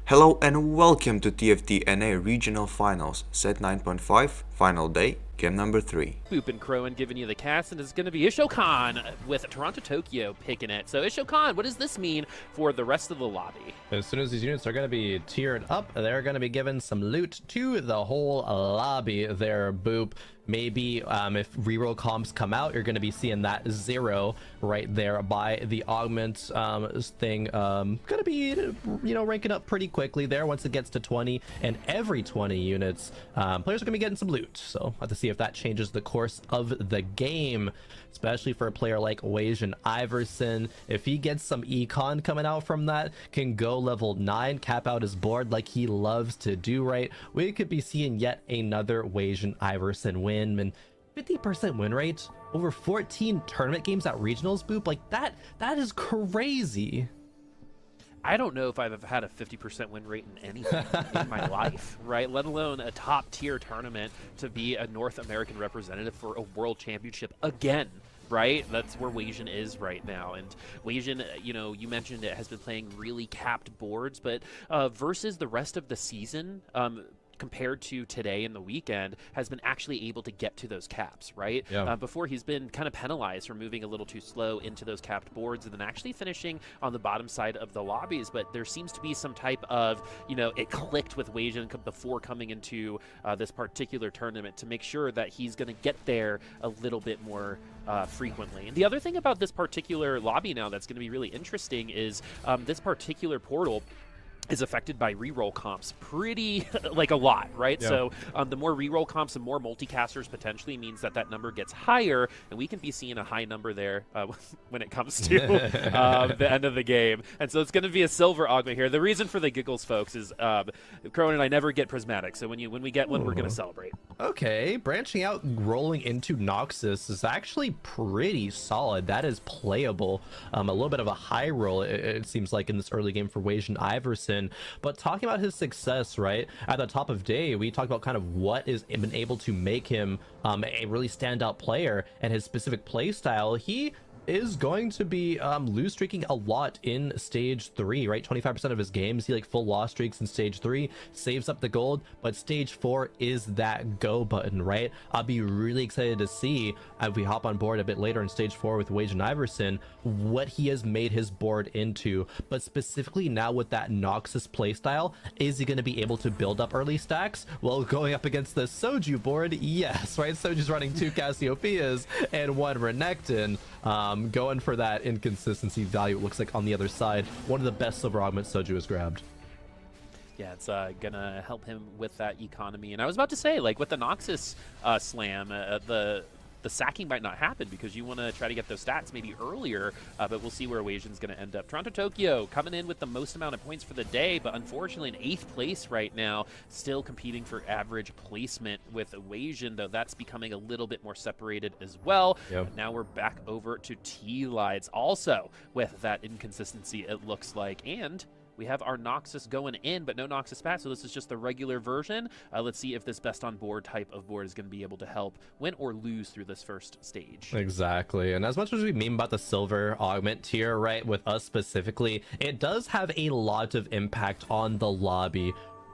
Hello and welcome to TFT NA Regional Finals, set 9.5, final day, game number 3. Boop and Crowan giving you the cast, and it's going to be Ishokan with Toronto Tokyo picking it. So Ishokan, what does this mean for the rest of the lobby? As soon as these units are going to be tiered up, they're going to be given some loot to the whole lobby there, Boop. Maybe if reroll comps come out, you're going to be seeing that 0 right there by the augment thing. Going to be, ranking up pretty quickly there once it gets to 20, and every 20 units, players are going to be getting some loot. So we'll have to see if that changes the course of the game, especially for a player like Wasian Iverson. If he gets some econ coming out from that, can go level 9, cap out his board like he loves to do, right? We could be seeing yet another Wasian Iverson win. And 50% win rate over 14 tournament games at regionals, Boop, like that is crazy. I don't know if I've had a 50% win rate in anything in my life, right? Let alone a top tier tournament to be a North American representative for a world championship again. Right? That's where Wasian is right now. And Wasian, you mentioned it has been playing really capped boards, but versus the rest of the season, compared to today and the weekend, has been actually able to get to those caps, right? Yeah. Before he's been kind of penalized for moving a little too slow into those capped boards and then actually finishing on the bottom side of the lobbies. But there seems to be some type of, it clicked with Wasian before coming into this particular tournament to make sure that he's going to get there a little bit more frequently. And the other thing about this particular lobby now that's going to be really interesting is this particular portal is affected by reroll comps pretty like a lot, right? Yeah. So the more reroll comps and more multicasters potentially means that number gets higher, and we can be seeing a high number there when it comes to the end of the game. And so it's going to be a silver augment here. The reason for the giggles, folks, is Crowan and I never get prismatic, so when we get one, we're going to celebrate. Okay, branching out, rolling into Noxus is actually pretty solid. That is playable. A little bit of a high roll, it seems like, in this early game for Wasian Iverson. But talking about his success, right, at the top of day, we talked about kind of what has been able to make him a really standout player and his specific play style. He is going to be lose streaking a lot in stage 3, right? 25% of his games he full loss streaks in stage 3, saves up the gold, but stage 4 is that go button, right? I'll be really excited to see if we hop on board a bit later in stage 4 with Wasian Iverson what he has made his board into. But specifically now with that Noxus playstyle, is he going to be able to build up early stacks? Well, going up against the Soju board, yes, right? Soju's running 2 Cassiopeias and 1 Renekton. Going for that inconsistency value, it looks like, on the other side. One of the best silver augments Soju has grabbed. Yeah, it's gonna help him with that economy. And I was about to say, with the Noxus slam, the sacking might not happen because you want to try to get those stats maybe earlier, but we'll see where Wasian's going to end up. Toronto Tokyo coming in with the most amount of points for the day, but unfortunately in 8th place right now, still competing for average placement with Wasian, though that's becoming a little bit more separated as well. Yep. But now we're back over to T-Lights also with that inconsistency, it looks like. And we have our Noxus going in, but no Noxus pass, so this is just the regular version. Let's see if this best on board type of board is going to be able to help win or lose through this first stage. Exactly, and as much as we meme about the silver augment tier, right, with us specifically, it does have a lot of impact on the lobby.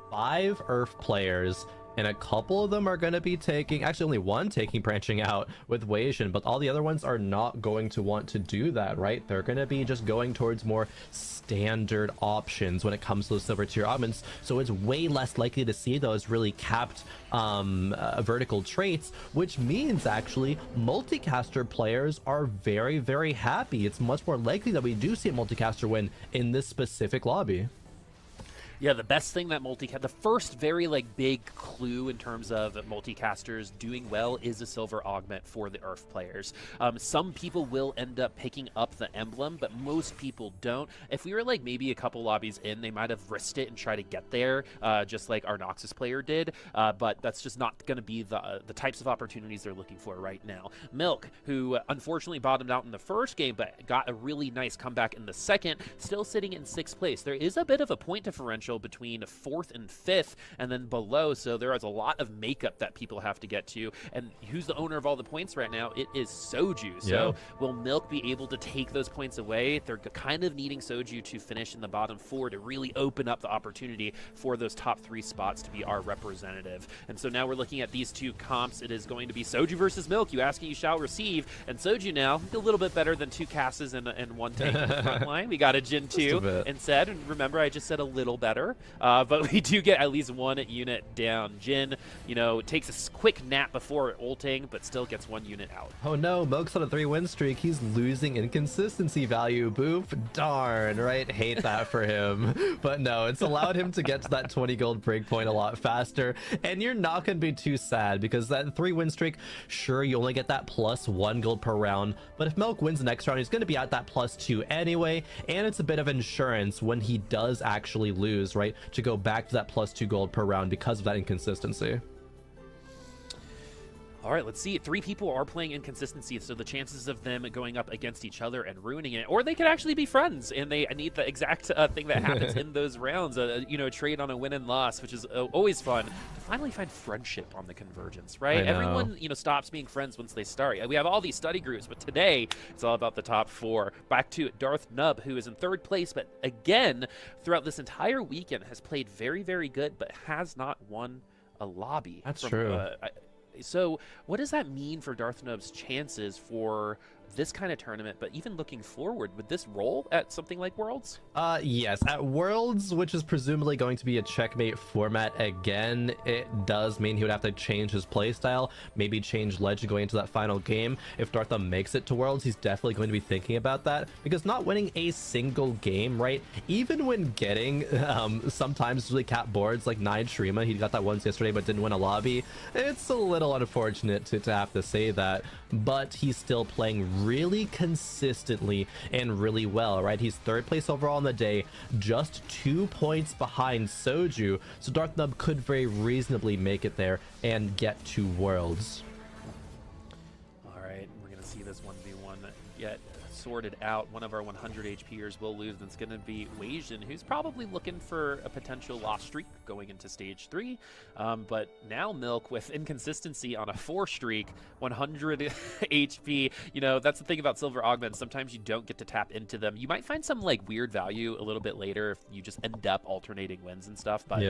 5 Earth players, and a couple of them are going to be taking, actually only one taking branching out with Wasian, but all the other ones are not going to want to do that, right? They're going to be just going towards more standard options when it comes to the silver tier augments, so it's way less likely to see those really capped vertical traits, which means actually multicaster players are very, very happy. It's much more likely that we do see a multicaster win in this specific lobby. Yeah, the best thing that the first very big clue in terms of multicasters doing well is a silver augment for the Earth players. Some people will end up picking up the emblem, but most people don't. If we were maybe a couple lobbies in, they might have risked it and try to get there, just like our Noxus player did. But that's just not going to be the types of opportunities they're looking for right now. Milk, who unfortunately bottomed out in the first game, but got a really nice comeback in the second, still sitting in 6th place. There is a bit of a point differential differential between 4th and 5th and then below, so there is a lot of makeup that people have to get to. And who's the owner of all the points right now? It is Soju. So will Milk be able to take those points away? They're kind of needing Soju to finish in the bottom 4 to really open up the opportunity for those top 3 spots to be our representative. And so now we're looking at these two comps. It is going to be Soju versus Milk. You ask and you shall receive. And Soju now a little bit better than 2 Casses and 1 tank in the front line. We got a Jin 2 instead. And remember, I just said a little better. But we do get at least 1 unit down. Jin, you know, takes a quick nap before ulting, but still gets 1 unit out. Oh no, Milk's on a 3-win streak. He's losing inconsistency value. Boof. Darn, right? Hate that for him. But no, it's allowed him to get to that 20 gold breakpoint a lot faster. And you're not going to be too sad because that 3-win streak, sure, you only get that +1 gold per round. But if Milk wins the next round, he's going to be at that +2 anyway. And it's a bit of insurance when he does actually lose, right? To go back to that +2 gold per round because of that inconsistency. All right, let's see. 3 people are playing inconsistency, so the chances of them going up against each other and ruining it, or they could actually be friends, and they need the exact thing that happens in those rounds, you know, trade on a win and loss, which is always fun. To finally find friendship on the Convergence, right? Everyone, you know, stops being friends once they start. We have all these study groups, but today it's all about the top 4. Back to Darth Nub, who is in 3rd place, but again, throughout this entire weekend has played very, very good, but has not won a lobby. That's true. So what does that mean for Darth Nub's chances for this kind of tournament, but even looking forward, would this roll at something like Worlds? Yes, at Worlds, which is presumably going to be a checkmate format again, it does mean he would have to change his playstyle, maybe change Legend going into that final game. If Darth Nub makes it to Worlds, he's definitely going to be thinking about that, because not winning a single game, right, even when getting sometimes really cap boards like 9 Shrima, he got that once yesterday but didn't win a lobby, it's a little unfortunate to have to say that, but he's still playing really consistently and really well, right? He's 3rd place overall on the day, just 2 points behind Soju, so Darth Nub could very reasonably make it there and get to Worlds. All right, we're gonna see this 1v1 yet sorted out. One of our 100 HPers will lose, and it's going to be Weijin, who's probably looking for a potential loss streak going into stage 3. But now Milk with inconsistency on a 4 streak, 100 HP. You know, that's the thing about silver augments. Sometimes you don't get to tap into them. You might find some like weird value a little bit later if you just end up alternating wins and stuff. But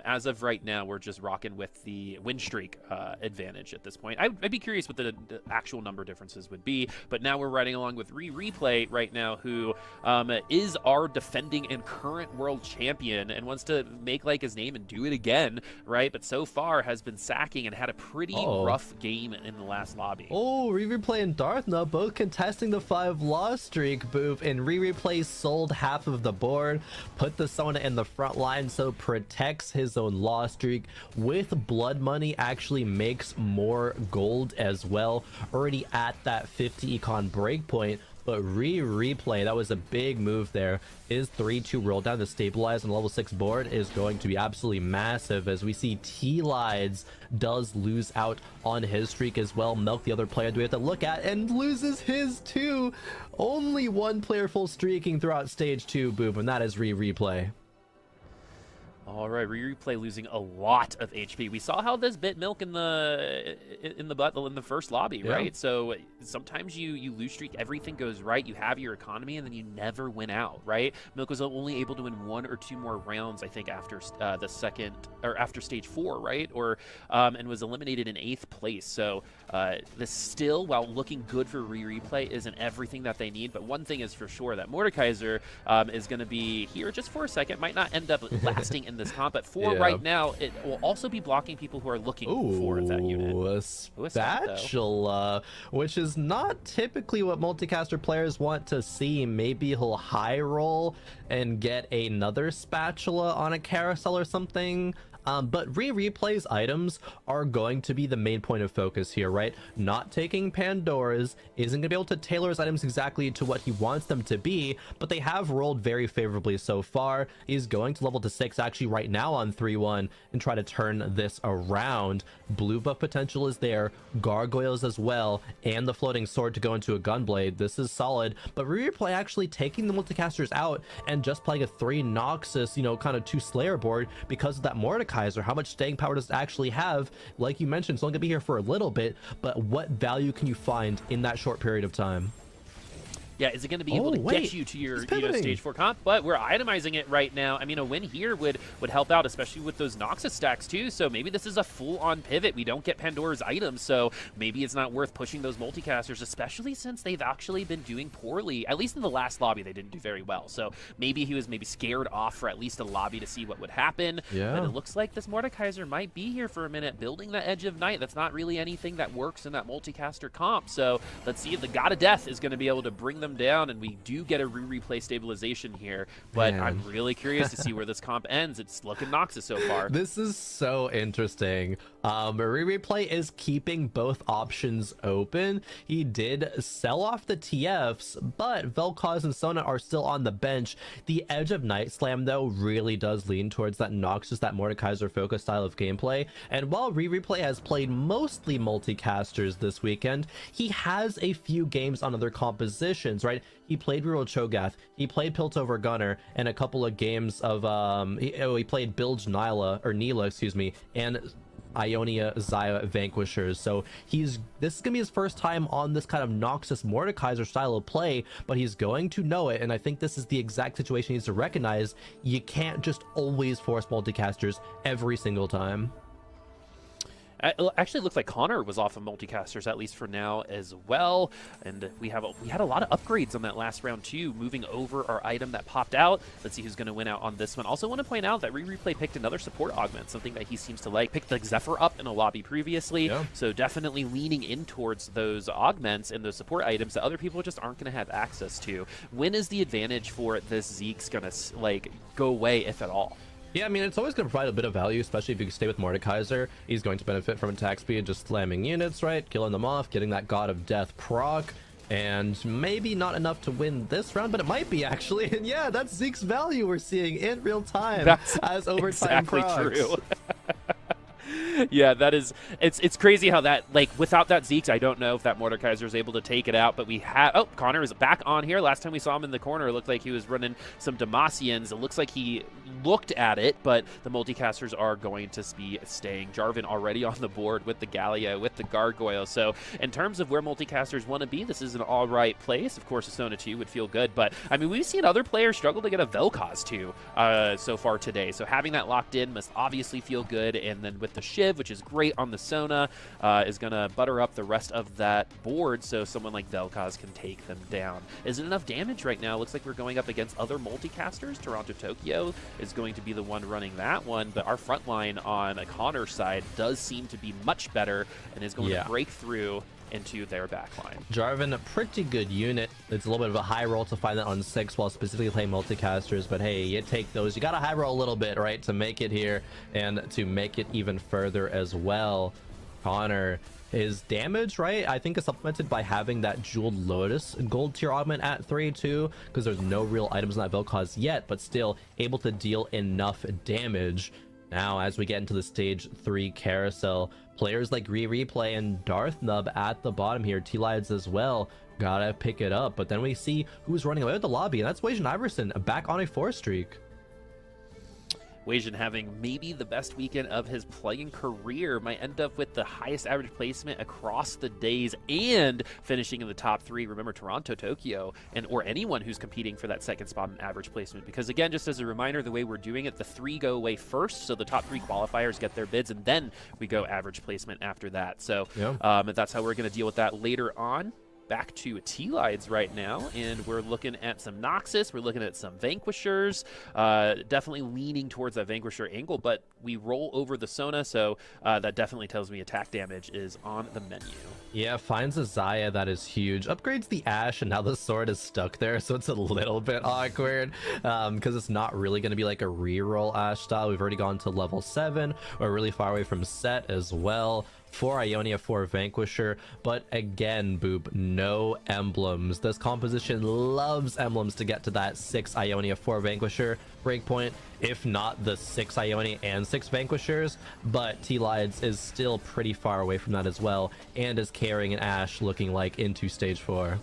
as of right now, we're just rocking with the win streak advantage at this point. I'd be curious what the actual number differences would be. But now we're riding along with Replay right now, who is our defending and current world champion and wants to make like his name and do it again, right? But so far has been sacking and had a pretty rough game in the last lobby. Replay and Darth Nub both contesting the 5 loss streak. Boof, and Replay sold half of the board, put the Sona in the front line, so protects his own loss streak. With blood money, actually makes more gold as well, already at that 50 econ breakpoint. But Replay, that was a big move there. His 3-2 roll down to stabilize on level 6 board is going to be absolutely massive, as we see T-Lides does lose out on his streak as well. Milk, the other player, do we have to look at, and loses his too. Only 1 player full streaking throughout stage 2, boom, and that is Replay. All right, Replay losing a lot of HP. We saw how this bit Milk in the first lobby, right? So sometimes you lose streak, everything goes right, you have your economy, and then you never win out, right? Milk was only able to win 1 or 2 more rounds, I think, after the second or after stage 4, right? Or and was eliminated in 8th place. So this still, while looking good for Replay, isn't everything that they need. But one thing is for sure, that Mordekaiser is going to be here just for a second, might not end up lasting in this comp, but for right now, it will also be blocking people who are looking for that unit. A spatula, which is not typically what multicaster players want to see. Maybe he'll high roll and get another spatula on a carousel or something. But replay's items are going to be the main point of focus here, right? Not taking Pandora's, isn't going to be able to tailor his items exactly to what he wants them to be, but they have rolled very favorably so far. He's going to level to 6 actually right now on 3-1 and try to turn this around. Blue buff potential is there, gargoyles as well, and the floating sword to go into a gunblade. This is solid, but replay actually taking the multicasters out and just playing a 3 Noxus, you know, kind of 2 Slayer board because of that Mordekaiser. How much staying power does it actually have? Like you mentioned, it's only gonna be here for a little bit, but what value can you find in that short period of time? Yeah, is it going to be able to get you to your stage 4 comp? But we're itemizing it right now. I mean, a win here would help out, especially with those Noxus stacks too. So maybe this is a full-on pivot. We don't get Pandora's items, so maybe it's not worth pushing those multicasters, especially since they've actually been doing poorly. At least in the last lobby, they didn't do very well. So maybe he was scared off for at least a lobby to see what would happen. Yeah. But it looks like this Mordekaiser might be here for a minute, building that Edge of Night. That's not really anything that works in that multicaster comp. So let's see if the God of Death is going to be able to bring them down, and we do get a replay stabilization here, but I'm really curious to see where this comp ends. It's looking Noxus so far. This is so interesting. Replay is keeping both options open. He did sell off the TFs, but Vel'Koz and Sona are still on the bench. The Edge of Night Slam, though, really does lean towards that Noxus, that Mordekaiser focus style of gameplay. And while Replay has played mostly multicasters this weekend, he has a few games on other compositions, right? He played Reroll Cho'Gath, he played Piltover Gunner, and a couple of games of he played Bilge Neela, excuse me, and Ionia Xayah Vanquishers. So this is gonna be his first time on this kind of Noxus Mordekaiser style of play, but he's going to know it, and I think this is the exact situation he needs to recognize. You can't just always force multicasters every single time. It actually looks like Connor was off of multicasters, at least for now as well. And we had a lot of upgrades on that last round too, moving over our item that popped out. Let's see who's going to win out on this one. Also want to point out that Replay picked another support augment, something that he seems to like. Picked the Zephyr up in a lobby previously, so definitely leaning in towards those augments and those support items that other people just aren't going to have access to. When is the advantage for this Zeke's going to go away, if at all? Yeah, I mean, it's always going to provide a bit of value, especially if you stay with Mordekaiser. He's going to benefit from attack speed, just slamming units, right? Killing them off, getting that God of Death proc. And maybe not enough to win this round, but it might be, actually. And yeah, that's Zeke's value we're seeing in real time. That's as overtime exactly procs. True. Yeah, that is, it's crazy how that, without that Zeke's, I don't know if that Mordekaiser is able to take it out, but we have, oh, Connor is back on here. Last time we saw him in the corner, it looked like he was running some Demacians. It looks like he looked at it, but the multicasters are going to be staying. Jarvan already on the board with the Gallia, with the Gargoyle. So in terms of where multicasters want to be, this is an all right place. Of course, a Sona 2 would feel good, but I mean, we've seen other players struggle to get a Vel'Koz too so far today. So having that locked in must obviously feel good, and then with the Shiv, which is great on the Sona, is going to butter up the rest of that board so someone like Vel'Koz can take them down. Is it enough damage right now? Looks like we're going up against other multicasters. Toronto Tokyo is going to be the one running that one, but our front line on a Connor side does seem to be much better and is going to break through into their backline. Jarvan, a pretty good unit. It's a little bit of a high roll to find that on 6 while specifically playing multicasters, but hey, you take those. You got to high roll a little bit, right, to make it here and to make it even further as well. Connor, his damage, right, I think is supplemented by having that Jeweled Lotus gold tier augment at 3 too, because there's no real items in that Vel'Koz yet, but still able to deal enough damage. Now, as we get into the stage 3 carousel, players like Replay and Darth Nub at the bottom here, T-Lides as well, gotta pick it up. But then we see who's running away with the lobby, and that's Wei Iverson back on a 4 streak. Weijin having maybe the best weekend of his playing career, might end up with the highest average placement across the days and finishing in the top 3. Remember, Toronto, Tokyo, or anyone who's competing for that second spot in average placement. Because again, just as a reminder, the way we're doing it, the 3 go away first, so the top 3 qualifiers get their bids, and then we go average placement after that. So that's how we're going to deal with that later on. back to T-Lides right now, and we're looking at some Noxus, we're looking at some Vanquishers, definitely leaning towards that Vanquisher angle, but we roll over the Sona, so that definitely tells me attack damage is on the menu. Yeah, finds a Xayah, that is huge. Upgrades the Ashe, and now the sword is stuck there, so it's a little bit awkward, because it's not really going to be like a reroll Ashe style. We've already gone to level 7, we're really far away from set as well. 4 Ionia, 4 Vanquisher, but again, Boop, no emblems. This composition loves emblems to get to that 6 Ionia, 4 Vanquisher breakpoint, if not the 6 Ionia and 6 Vanquishers, but T-Lides is still pretty far away from that as well, and is carrying an Ashe looking like into stage 4.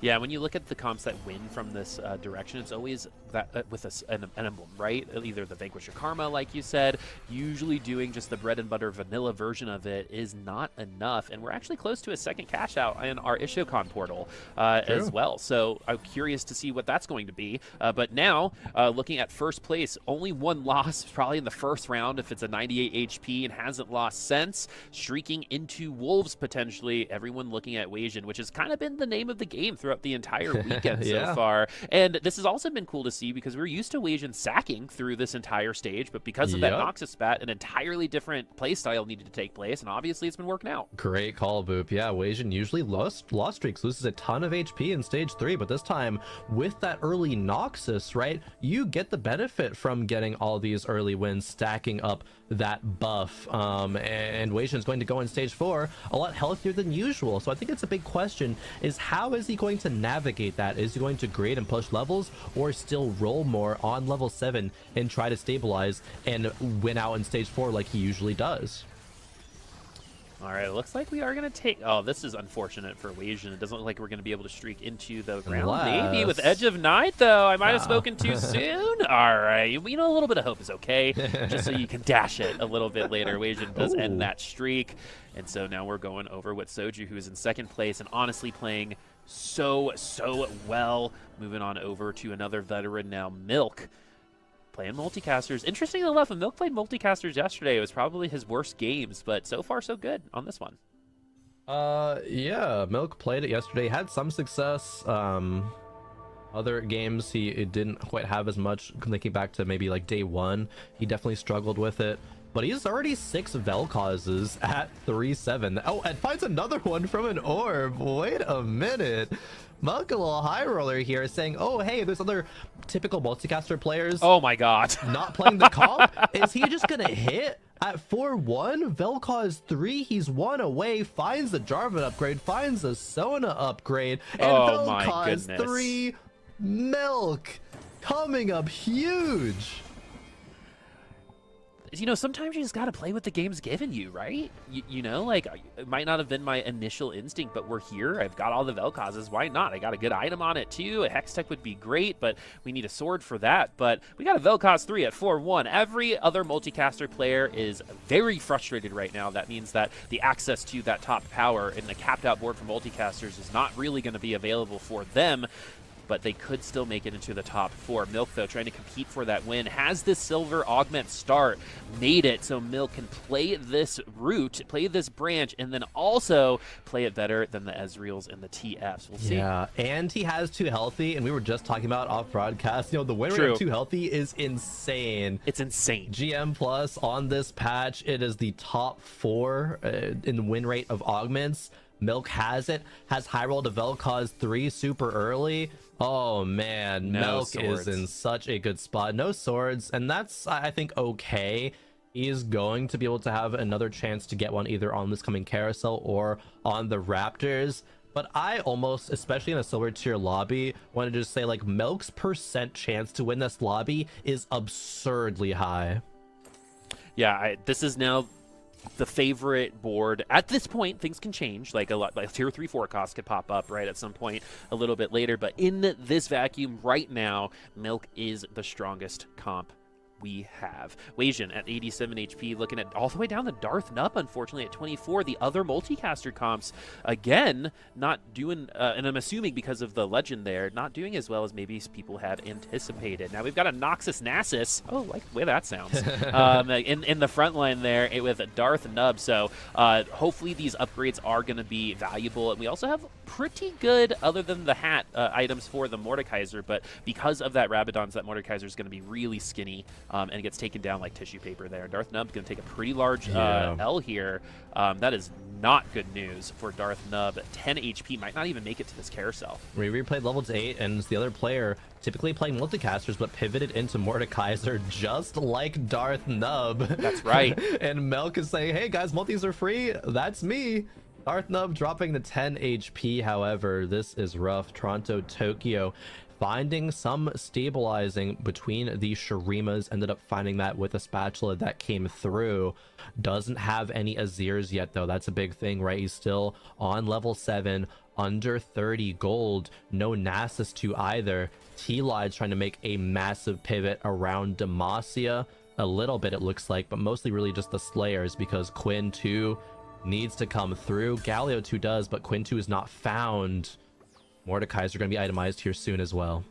Yeah, when you look at the comps that win from this direction, it's always that with an emblem, right? Either the Vanquisher Karma, like you said, usually doing just the bread and butter vanilla version of it is not enough. And we're actually close to a second cash out in our Ishokon portal as well. So I'm curious to see what that's going to be. But now, looking at first place, only one loss, probably in the first round if it's a 98 HP and hasn't lost since. Streaking into Wolves potentially. Everyone looking at Wasian, which has kind of been the name of the game throughout the entire weekend so far. And this has also been cool to see because we're used to Wasian sacking through this entire stage, but because of that Noxus spat, an entirely different playstyle needed to take place, and obviously it's been working out. Great call, Boop. Yeah, Wasian usually lost streaks, loses a ton of HP in stage 3, but this time with that early Noxus, right, you get the benefit from getting all these early wins, stacking up that buff, and Wasian's going to go in stage 4 a lot healthier than usual. So I think it's a big question, is how is he going to navigate that? Is he going to grade and push levels, or still roll more on level 7 and try to stabilize and win out in stage 4 like he usually does? All right, it looks like we are going to take... Oh, this is unfortunate for Wasian. It doesn't look like we're going to be able to streak into the ground. Maybe with Edge of Night, though. I might have spoken too soon. All right. You know, a little bit of hope is okay, just so you can dash it a little bit later. Wasian does end that streak. And so now we're going over with Soju, who is in second place and honestly playing so well. Moving on over to another veteran now, Milk. Playing multicasters. Interestingly enough, when Milk played multicasters yesterday, it was probably his worst games, but so far so good on this one. Yeah, Milk played it yesterday, had some success. Other games he didn't quite have as much. Thinking back to maybe like day 1, he definitely struggled with it. But he's already 6 Vel'Kozes at 3-7. Oh, and finds another one from an orb. Wait a minute. Milk, a little high roller here, saying, oh, hey, there's other typical multicaster players. Oh my god. Not playing the comp? Is he just gonna hit at 4-1? Vel'Koz 3, he's 1 away, finds the Jarvan upgrade, finds the Sona upgrade, and Vel'Koz 3, Milk coming up huge. You know, sometimes you just got to play what the game's given you, right? You know, like, it might not have been my initial instinct, but we're here. I've got all the Vel'Kozes. Why not? I got a good item on it, too. A Hextech would be great, but we need a sword for that. But we got a Vel'Koz 3 at 4-1. Every other multicaster player is very frustrated right now. That means that the access to that top power in the capped out board for multicasters is not really going to be available for them. But they could still make it into the top 4. Milk, though, trying to compete for that win, has this silver augment start, made it so Milk can play this route, play this branch, and then also play it better than the Ezreals and the TFs. We'll see. Yeah, and he has 2 healthy, and we were just talking about off broadcast. You know, the win rate of 2 healthy is insane. It's insane. GM Plus on this patch, it is the top 4 in the win rate of augments. Milk has it, has high roll to Vel'Koz 3 super early. Oh man, Milk is in such a good spot. No swords, and that's, I think, okay. He is going to be able to have another chance to get one either on this coming carousel or on the Raptors. But I almost, especially in a silver tier lobby, want to just say, like, Milk's % chance to win this lobby is absurdly high. Yeah, this is now the favorite board. At this point, things can change. Like a lot, like tier 3 forecast could pop up right at some point a little bit later. But in this vacuum right now, Milk is the strongest comp we have. Wasian at 87 HP, looking at all the way down the Darth Nup, unfortunately, at 24. The other multicaster comps, again, not doing, and I'm assuming because of the legend there, not doing as well as maybe people had anticipated. Now we've got a Noxus Nasus. Oh, like the way that sounds. In the front line there with Darth Nub. So hopefully these upgrades are going to be valuable. And we also have pretty good other than the hat items for the Mordekaiser, but because of that Rabadon's, that Mordekaiser is going to be really skinny and gets taken down like tissue paper there. Darth Nub's going to take a pretty large L here. That is not good news for Darth Nub. 10 HP, might not even make it to this carousel. We replayed level to 8, and the other player typically playing multicasters, but pivoted into Mordekaiser just like Darth Nub. That's right. And Melk is saying, hey guys, multis are free. That's me. Darth Nub dropping the 10 HP. However, this is rough. Toronto, Tokyo finding some stabilizing between the Shurimas, ended up finding that with a spatula that came through. Doesn't have any Azirs yet though. That's a big thing, right? He's still on level 7, under 30 gold, no Nasus to either. T-Lide's trying to make a massive pivot around Demacia, a little bit it looks like, but mostly really just the Slayers, because Quinn 2 needs to come through. Galio 2 does, but Quinn 2 is not found. Mordekaiser are going to be itemized here soon as well.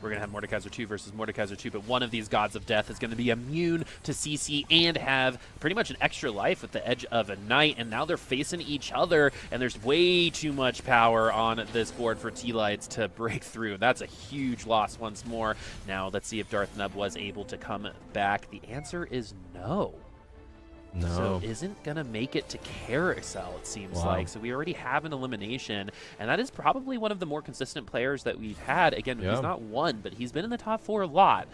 We're going to have Mordekaiser 2 versus Mordekaiser 2, but one of these Gods of Death is going to be immune to CC and have pretty much an extra life with the Edge of a Knight, and now they're facing each other, and there's way too much power on this board for T-Lights to break through. That's a huge loss once more. Now let's see if Darth Nub was able to come back. The answer is no. No. So isn't going to make it to carousel, it seems like. So we already have an elimination, and that is probably one of the more consistent players that we've had. Again, he's not won, but he's been in the top 4 a lot.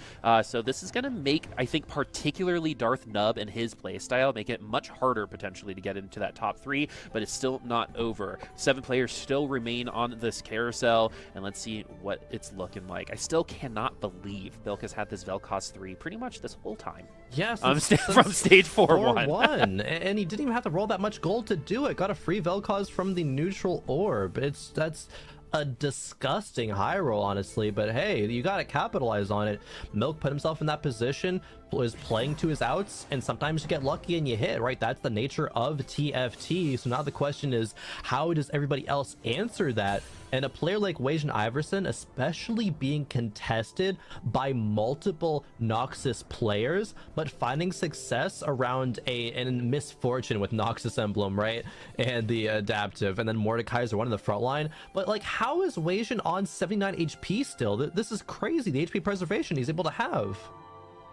So this is going to make, I think, particularly Darth Nub and his playstyle, make it much harder potentially to get into that top 3, but it's still not over. 7 players still remain on this carousel, and let's see what it's looking like. I still cannot believe Bilk has had this Vel'Koz 3 pretty much this whole time. Yes, from stage 4-1. And he didn't even have to roll that much gold to do it. Got a free Vel'Koz from the neutral orb. That's a disgusting high roll, honestly, but hey, you gotta capitalize on it. Milk put himself in that position, was playing to his outs, and sometimes you get lucky and you hit, right? That's the nature of TFT. So now the question is, how does everybody else answer that? And a player like Wajan Iverson, especially being contested by multiple Noxus players, but finding success around a misfortune with Noxus emblem, right? And the adaptive, and then Mordekaiser one in the front line. But like, how is Wajan on 79 HP still? This is crazy, the HP preservation he's able to have.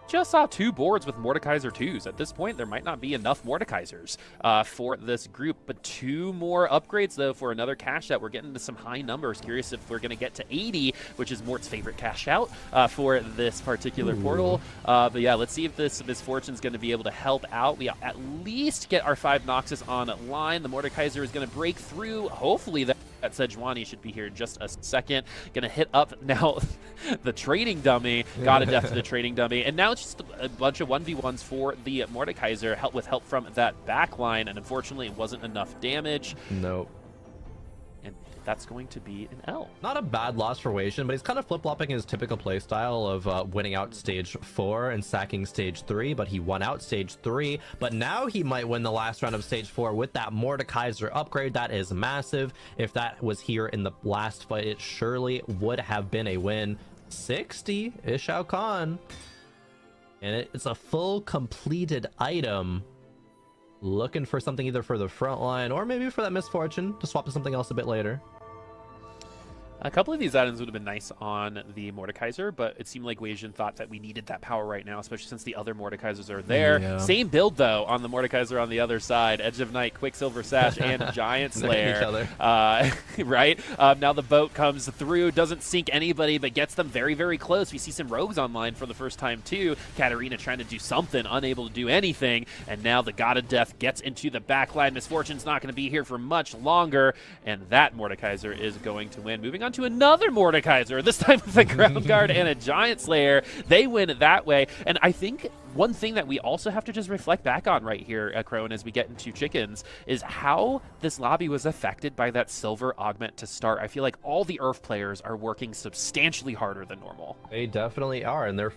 Just saw 2 boards with Mordekaiser 2s. At this point, there might not be enough Mordekaisers for this group, but 2 more upgrades, though, for another cash out. We're getting to some high numbers. Curious if we're going to get to 80, which is Mort's favorite cash out for this particular portal. But yeah, let's see if this Misfortune's going to be able to help out. We at least get our 5 Noxus online. The Mordekaiser is going to break through. Hopefully that Sejuani should be here in just a second. Gonna hit up now the trading dummy. Got a death to the trading dummy. And now it's just a bunch of 1v1s for the Mordekaiser, with help from that back line. And unfortunately, it wasn't enough damage. Nope. And that's going to be an L. Not a bad loss for Wajan, but he's kind of flip-flopping his typical playstyle of winning out stage 4 and sacking stage 3, but he won out stage 3, but now he might win the last round of stage 4 with that Mordekaiser upgrade. That is massive. If that was here in the last fight, it surely would have been a win. 60 Ishao Khan, and it's a full completed item. Looking for something either for the front line or maybe for that Misfortune to swap to something else a bit later. A couple of these items would have been nice on the Mordekaiser, but it seemed like Wajan thought that we needed that power right now, especially since the other Mordekaisers are there. Yeah. Same build, though, on the Mordekaiser on the other side. Edge of Night, Quicksilver Sash, and Giant Slayer. Right? Now the boat comes through, doesn't sink anybody, but gets them very, very close. We see some rogues online for the first time, too. Katarina trying to do something, unable to do anything, and now the God of Death gets into the backline. Misfortune's not going to be here for much longer, and that Mordekaiser is going to win. Moving on to another Mordekaiser, this time with a Ground Guard and a Giant Slayer. They win that way. And I think one thing that we also have to just reflect back on right here, Crone, as we get into chickens, is how this lobby was affected by that silver augment to start. I feel like all the Earth players are working substantially harder than normal. They definitely are, and they're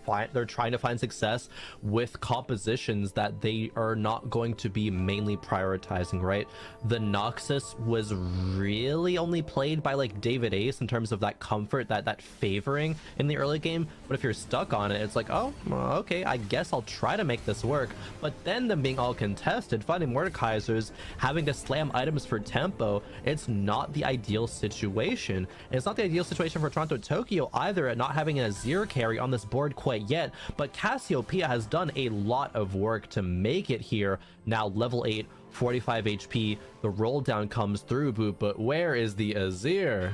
trying to find success with compositions that they are not going to be mainly prioritizing, right? The Noxus was really only played by like David Ace in terms of that comfort, that favoring in the early game. But if you're stuck on it, it's like, oh, okay, I guess I'll try to make this work, but then them being all contested, finding Mordekaisers, having to slam items for tempo, it's not the ideal situation. It's not the ideal situation for Toronto Tokyo either, at not having an Azir carry on this board quite yet, but Cassiopeia has done a lot of work to make it here. Now level 8, 45 HP, the roll down comes through, Boop, but where is the Azir?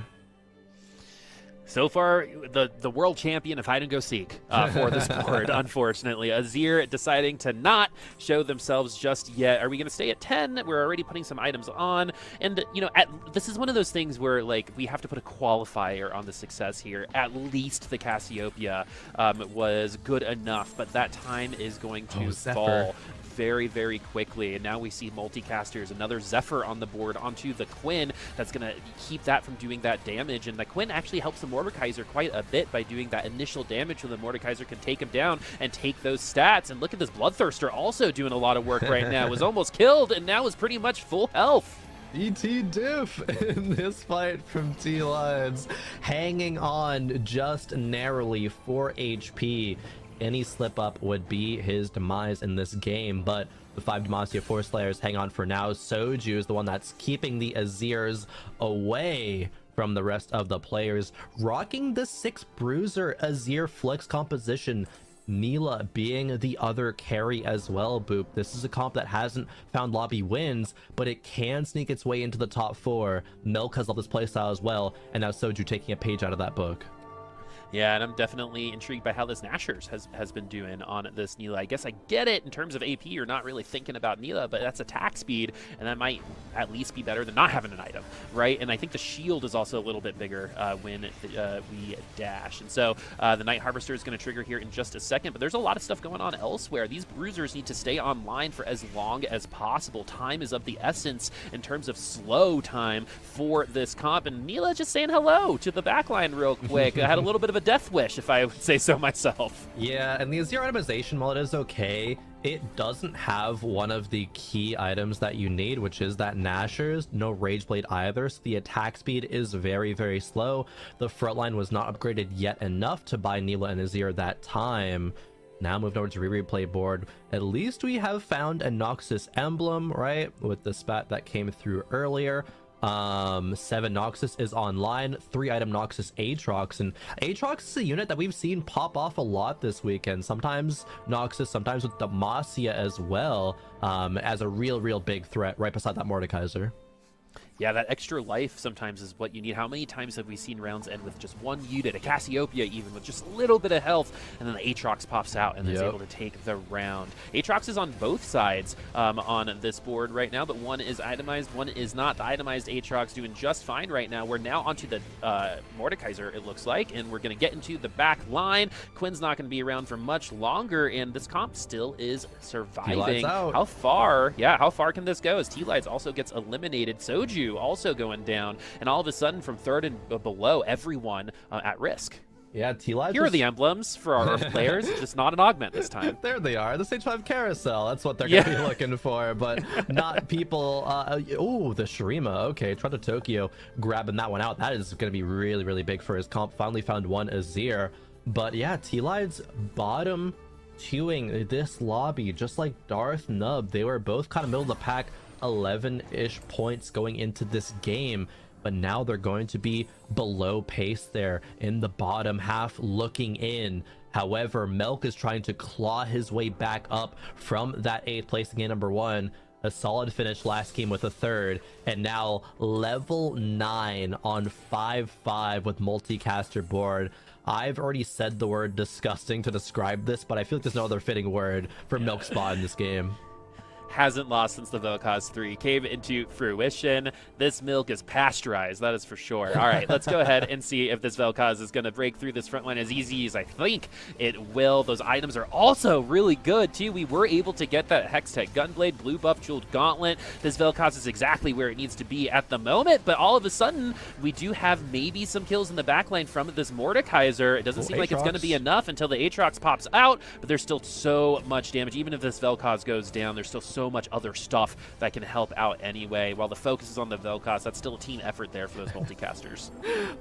So far, the world champion of hide and go seek for this board, unfortunately. Azir deciding to not show themselves just yet. Are we going to stay at 10? We're already putting some items on. And, you know, this is one of those things where, like, we have to put a qualifier on the success here. At least the Cassiopeia was good enough, but that time is going to fall very, very quickly. And now we see multicasters, another Zephyr on the board onto the Quinn. That's going to keep that from doing that damage. And the Quinn actually helps the Mordekaiser quite a bit by doing that initial damage so the Mordekaiser can take him down and take those stats. And look at this Bloodthirster also doing a lot of work right now. Was almost killed and now is pretty much full health. ET Diff in this fight from T-Lions, hanging on just narrowly 4 HP. Any slip up would be his demise in this game, but the 5 Demacia Force Slayers hang on for now. Soju is the one that's keeping the Azirs away from the rest of the players, rocking the 6 Bruiser Azir flex composition. Neela being the other carry as well, Boop. This is a comp that hasn't found lobby wins, but it can sneak its way into the top 4. Milk has loved this playstyle as well, and now Soju taking a page out of that book. Yeah, and I'm definitely intrigued by how this Nashers has been doing on this Neela. I guess I get it in terms of AP, you're not really thinking about Neela, but that's attack speed, and that might at least be better than not having an item, right? And I think the shield is also a little bit bigger when we dash. And so the Night Harvester is going to trigger here in just a second, but there's a lot of stuff going on elsewhere. These bruisers need to stay online for as long as possible. Time is of the essence in terms of slow time for this comp, and Neela just saying hello to the backline real quick. I had a little bit of a death wish, if I would say so myself. Yeah, and the Azir itemization, while it is okay, it doesn't have one of the key items that you need, which is that Nashers. No Rageblade either, so the attack speed is very, very slow. The frontline was not upgraded yet enough to buy Neela and Azir that time. Now moved over to replay board. At least we have found a Noxus emblem, right? With the spat that came through earlier. 7 Noxus is online, 3 item Noxus Aatrox, and Aatrox is a unit that we've seen pop off a lot this weekend. Sometimes Noxus, sometimes with Demacia as well, as a real big threat right beside that Mordekaiser. Yeah, that extra life sometimes is what you need. How many times have we seen rounds end with just one unit, a Cassiopeia even, with just a little bit of health, and then the Aatrox pops out and is able to take the round. Aatrox is on both sides on this board right now, but one is itemized, one is not. The itemized Aatrox doing just fine right now. We're now onto the Mordekaiser, it looks like, and we're going to get into the back line. Quinn's not going to be around for much longer, and this comp still is surviving. How far can this go as T-Lights also gets eliminated? Soju also going down, and all of a sudden from third and below, everyone at risk. Yeah, T-Lives. Here are the emblems for our players, just not an augment this time. There they are, the stage 5 carousel. That's what they're going to be looking for, but not people. Oh, the Shurima. Okay, Toronto Tokyo grabbing that one out. That is going to be really big for his comp. Finally found one Azir. But yeah, T-Lives bottom 2ing this lobby, just like Darth Nub. They were both kind of middle of the pack, 11-ish points going into this game, but now they're going to be below pace there in the bottom half looking in. However, Milk is trying to claw his way back up from that 8th place in game number 1. A solid finish last game with a 3rd, and now level 9 on 5-5 with multicaster board. I've already said the word disgusting to describe this, but I feel like there's no other fitting word for Milk Spot in this game. Hasn't lost since the Vel'Koz 3 came into fruition. This milk is pasteurized, that is for sure. All right, let's go ahead and see if this Vel'Koz is going to break through this front line as easy as I think it will. Those items are also really good, too. We were able to get that Hextech Gunblade, Blue Buff Jeweled Gauntlet. This Vel'Koz is exactly where it needs to be at the moment, but all of a sudden, we do have maybe some kills in the backline from this Mordekaiser. It doesn't seem like it's going to be enough until the Aatrox pops out, but there's still so much damage. Even if this Vel'Koz goes down, there's still so so much other stuff that can help out anyway. While the focus is on the Vel'Koz, that's still a team effort there for those multicasters.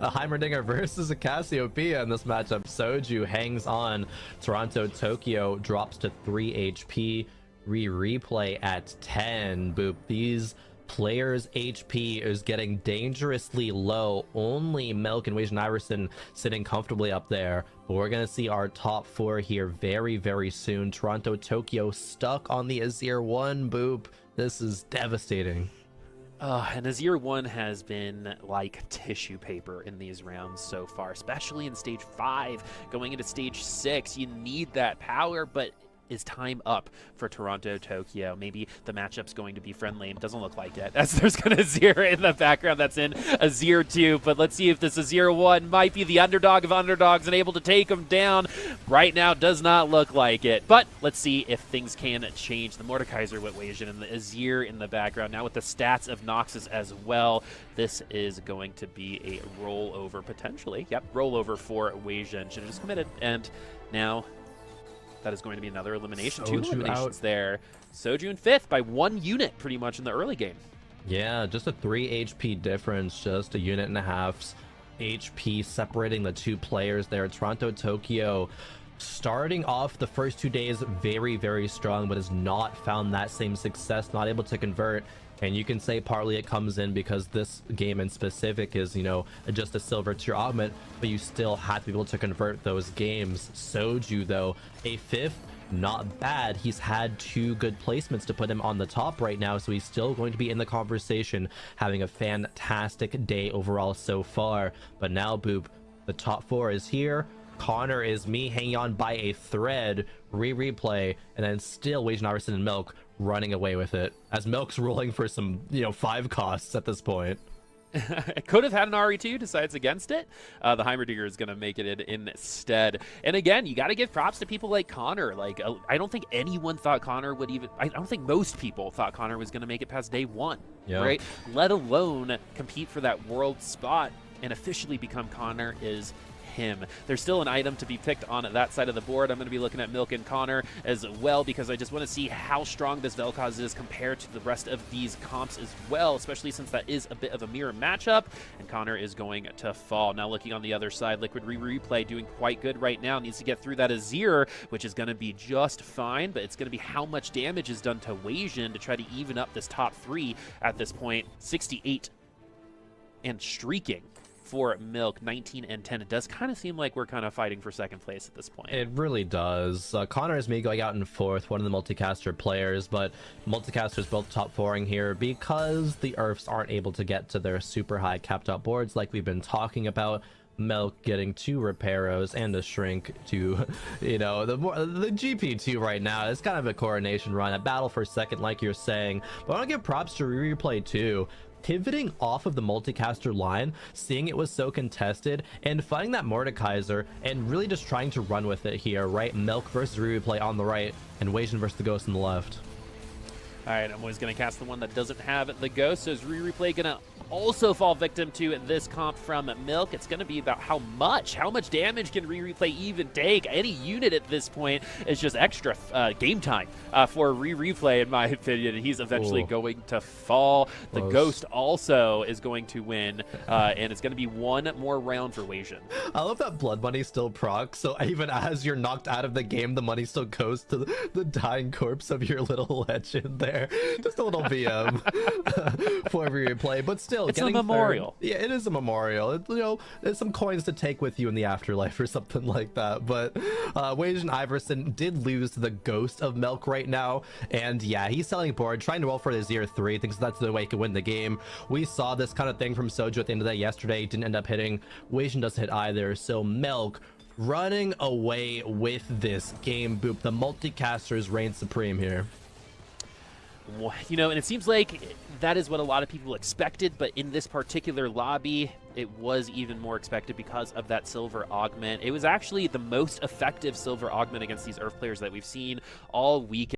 A Heimerdinger versus a Cassiopeia in this matchup. Soju hangs on. Toronto Tokyo drops to 3 HP. Replay at 10. Boop. These players' HP is getting dangerously low. Only Milk and Wage Iverson sitting comfortably up there. But we're going to see our top 4 here very, very soon. Toronto Tokyo stuck on the Azir 1. Boop. This is devastating. And Azir 1 has been like tissue paper in these rounds so far, especially in stage 5. Going into stage 6, you need that power, but is time up for Toronto Tokyo? Maybe the matchup's going to be friendly. It doesn't look like it, as there's going to Azir in the background that's in Azir 2. But let's see if this Azir 1 might be the underdog of underdogs and able to take him down. Right now, does not look like it. But let's see if things can change. The Mordekaiser with Wasian and the Azir in the background. Now with the stats of Noxus as well, this is going to be a rollover, potentially. Yep, rollover for Wasian. Should have just committed. And now that is going to be another elimination. Soju 2 eliminations out there. Soju in 5th by 1 unit pretty much in the early game. Yeah, just a 3 HP difference, just a unit and a half's HP separating the 2 players there. Toronto Tokyo starting off the first 2 days very, very strong, but has not found that same success, not able to convert. And you can say partly it comes in because this game in specific is, you know, just a silver tier augment, but you still have to be able to convert those games. Soju, though, a 5th, not bad. He's had 2 good placements to put him on the top right now, so he's still going to be in the conversation, having a fantastic day overall so far. But now, Boop, the top 4 is here. Connor is me hanging on by a thread. Replay, and then still Wage Iverson and Milk running away with it, as Milk's rolling for some, you know, 5 costs at this point. It could have had an RE2, decides against it. The Heimerdinger is going to make it instead. And again, you got to give props to people like Connor. Like, I don't think anyone thought Connor would even, I don't think most people thought Connor was going to make it past day 1, right? Let alone compete for that world spot and officially become Connor is him. There's still an item to be picked on that side of the board. I'm going to be looking at Milk and Connor as well, because I just want to see how strong this Vel'Koz is compared to the rest of these comps as well, especially since that is a bit of a mirror matchup, and Connor is going to fall. Now looking on the other side, Liquid Replay doing quite good right now. Needs to get through that Azir, which is going to be just fine, but it's going to be how much damage is done to Wasian to try to even up this top 3 at this point. 68 and streaking for Milk, 19 and 10. It does kind of seem like we're kind of fighting for second place at this point. It really does. Connor is me going out in 4th, one of the multicaster players, but multicasters both top 4ing here because the Earths aren't able to get to their super high capped out boards like we've been talking about. Milk getting 2 Repairos and a Shrink to, you know, the GP2 right now. It's kind of a coronation run, a battle for second like you're saying, but I want to give props to Replay too. Pivoting off of the multicaster line, seeing it was so contested, and finding that Mordekaiser, and really just trying to run with it here, right? Milk versus Replay on the right, and Wasian versus the Ghost on the left. All right, I'm always going to cast the one that doesn't have the Ghost, so is Replay going to also fall victim to this comp from Milk? It's going to be about how much damage can Replay even take. Any unit at this point is just extra game time for Replay, in my opinion. He's eventually going to fall. The Ghost also is going to win, and it's going to be 1 more round for Wasian. I love that blood money still procs, so even as you're knocked out of the game, the money still goes to the dying corpse of your little legend there. Just a little VM for Replay, but still, it's a memorial. Yeah, it is a memorial. You know, there's some coins to take with you in the afterlife or something like that. But Wage and Iverson did lose to the Ghost of Milk right now, and yeah, he's selling board, trying to roll for the Azir 3, thinks that's the way he can win the game. We saw this kind of thing from Soju at the end of the day yesterday. Didn't end up hitting. Wage doesn't hit either, so Milk running away with this game. Boop. The multicasters reign supreme here. You know, and it seems like that is what a lot of people expected, but in this particular lobby, it was even more expected because of that silver augment. It was actually the most effective silver augment against these Earth players that we've seen all week.